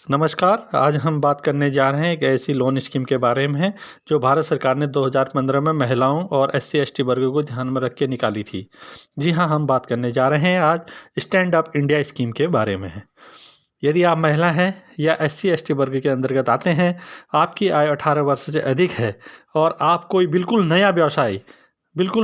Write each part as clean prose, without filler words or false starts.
नमस्कार, आज हम बात करने जा रहे हैं एक ऐसी लोन स्कीम के बारे में जो भारत सरकार ने 2015 में महिलाओं और एससी/एसटी वर्ग को ध्यान में रख के निकाली थी। जी हाँ, हम बात करने जा रहे हैं आज स्टैंड अप इंडिया स्कीम के बारे में। यदि आप महिला हैं या एससी/एसटी वर्ग के अंतर्गत आते हैं, आपकी आयु 18 वर्ष से अधिक है और आप कोई बिल्कुल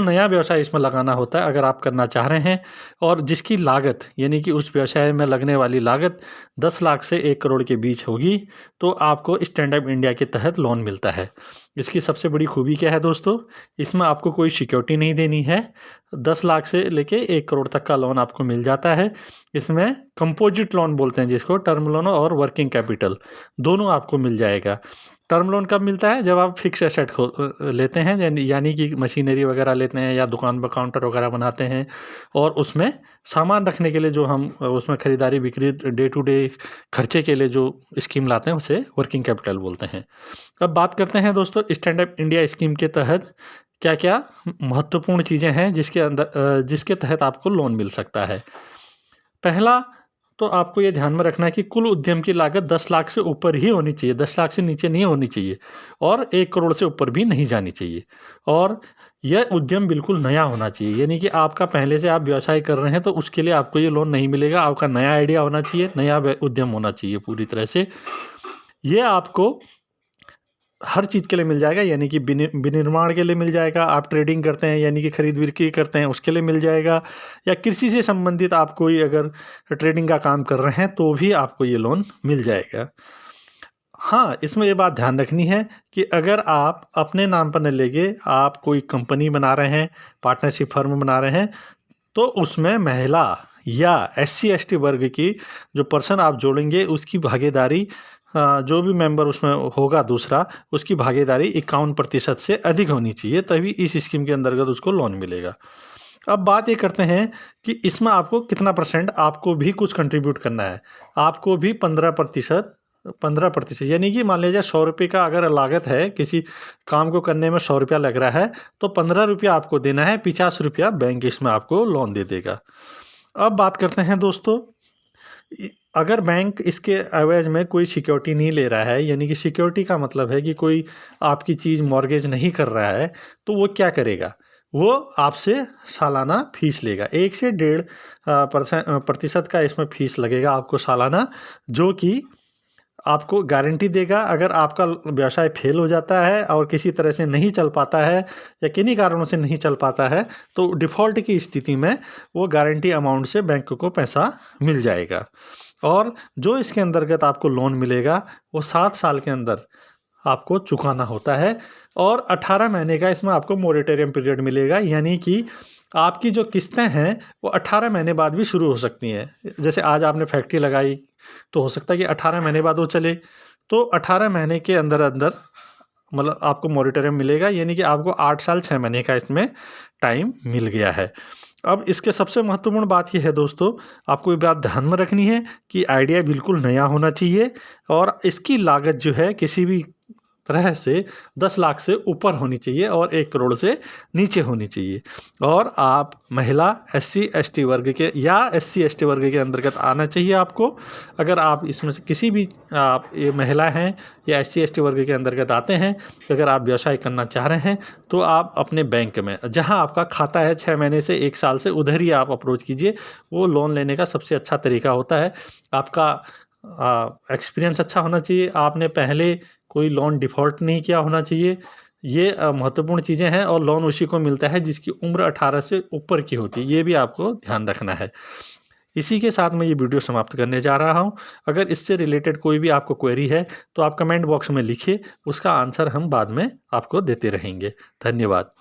नया व्यवसाय इसमें लगाना होता है अगर आप करना चाह रहे हैं और जिसकी लागत यानी कि उस व्यवसाय में लगने वाली लागत 10 लाख से 1 करोड़ के बीच होगी, तो आपको स्टैंड अप इंडिया के तहत लोन मिलता है। इसकी सबसे बड़ी खूबी क्या है दोस्तों? इसमें आपको कोई सिक्योरिटी नहीं देनी है। 10 लाख से लेके 1 करोड़ तक का लोन आपको मिल जाता है। इसमें कंपोजिट लोन बोलते हैं जिसको, टर्म लोन और वर्किंग कैपिटल दोनों आपको मिल जाएगा। टर्म लोन कब मिलता है? जब आप फिक्स एसेट लेते हैं, यानी कि मशीनरी वगैरह लेते हैं या दुकान पर काउंटर वगैरह बनाते हैं और उसमें सामान रखने के लिए जो हम उसमें खरीदारी बिक्री डे टू डे खर्चे के लिए जो स्कीम लाते हैं उसे वर्किंग कैपिटल बोलते हैं। अब बात करते हैं दोस्तों स्टैंड अप इंडिया स्कीम के तहत क्या-क्या महत्वपूर्ण चीज़ें हैं जिसके तहत आपको लोन मिल सकता है। पहला तो आपको ये ध्यान में रखना है कि कुल उद्यम की लागत 10 लाख से ऊपर ही होनी चाहिए, 10 लाख से नीचे नहीं होनी चाहिए और 1 करोड़ से ऊपर भी नहीं जानी चाहिए। और यह उद्यम बिल्कुल नया होना चाहिए, यानी कि आपका पहले से आप व्यवसाय कर रहे हैं तो उसके लिए आपको ये लोन नहीं मिलेगा। आपका नया आइडिया होना चाहिए, नया उद्यम होना चाहिए पूरी तरह से। ये आपको हर चीज़ के लिए मिल जाएगा, यानी कि विनिर्माण के लिए मिल जाएगा। आप ट्रेडिंग करते हैं यानी कि खरीद बिक्री करते हैं उसके लिए मिल जाएगा, या कृषि से संबंधित आप कोई अगर ट्रेडिंग का काम कर रहे हैं तो भी आपको ये लोन मिल जाएगा। हाँ, इसमें ये बात ध्यान रखनी है कि अगर आप अपने नाम पर न लेके आप कोई कंपनी बना रहे हैं, पार्टनरशिप फर्म बना रहे हैं, तो उसमें महिला या एससी/एसटी वर्ग की जो पर्सन आप जोड़ेंगे उसकी भागीदारी, जो भी मेंबर उसमें होगा दूसरा, उसकी भागीदारी 51% से अधिक होनी चाहिए, तभी इस स्कीम के अंतर्गत उसको लोन मिलेगा। अब बात ये करते हैं कि इसमें आपको कितना परसेंट आपको भी कुछ कंट्रीब्यूट करना है। आपको भी 15% यानी कि मान लीजिए 100 रुपये का अगर लागत है, किसी काम को करने में 100 रुपया लग रहा है तो 15 रुपया आपको देना है, 50 रुपया बैंक इसमें आपको लोन दे देगा। अब बात करते हैं दोस्तों, अगर बैंक इसके एवज में कोई सिक्योरिटी नहीं ले रहा है, यानी कि सिक्योरिटी का मतलब है कि कोई आपकी चीज़ मॉर्गेज नहीं कर रहा है, तो वो क्या करेगा? वो आपसे सालाना फीस लेगा। 1 से 1.5% प्रतिशत का इसमें फीस लगेगा आपको सालाना, जो कि आपको गारंटी देगा अगर आपका व्यवसाय फेल हो जाता है और किसी तरह से नहीं चल पाता है या किन्हीं कारणों से नहीं चल पाता है, तो डिफ़ॉल्ट की स्थिति में वो गारंटी अमाउंट से बैंक को पैसा मिल जाएगा। और जो इसके अंतर्गत आपको लोन मिलेगा वो 7 साल के अंदर आपको चुकाना होता है और 18 महीने का इसमें आपको मोरेटोरियम पीरियड मिलेगा, यानी कि आपकी जो किस्तें हैं वो 18 महीने बाद भी शुरू हो सकती हैं। जैसे आज आपने फैक्ट्री लगाई तो हो सकता है कि 18 महीने बाद वो चले, तो 18 महीने के अंदर मतलब आपको मोरेटोरियम मिलेगा, यानी कि आपको 8 साल 6 महीने का इसमें टाइम मिल गया है। अब इसके सबसे महत्वपूर्ण बात ये है दोस्तों, आपको ये बात ध्यान में रखनी है कि आइडिया बिल्कुल नया होना चाहिए और इसकी लागत जो है किसी भी तरह से 10 लाख से ऊपर होनी चाहिए और 1 करोड़ से नीचे होनी चाहिए। और आप महिला एससी/एसटी वर्ग के या एससी/एसटी वर्ग के अंतर्गत आना चाहिए आपको। अगर आप इसमें से किसी भी आप ये महिला हैं या एससी/एसटी वर्ग के अंतर्गत आते हैं, तो अगर आप व्यवसाय करना चाह रहे हैं तो आप अपने बैंक में जहां आपका खाता है 6 महीने से 1 साल से, उधर ही आप अप्रोच कीजिए। वो लोन लेने का सबसे अच्छा तरीका होता है। आपका एक्सपीरियंस अच्छा होना चाहिए, आपने पहले कोई लोन डिफ़ॉल्ट नहीं किया होना चाहिए। ये महत्वपूर्ण चीज़ें हैं और लोन उसी को मिलता है जिसकी उम्र 18 से ऊपर की होती है, ये भी आपको ध्यान रखना है। इसी के साथ मैं ये वीडियो समाप्त करने जा रहा हूँ। अगर इससे रिलेटेड कोई भी आपको क्वेरी है तो आप कमेंट बॉक्स में लिखिए, उसका आंसर हम बाद में आपको देते रहेंगे। धन्यवाद।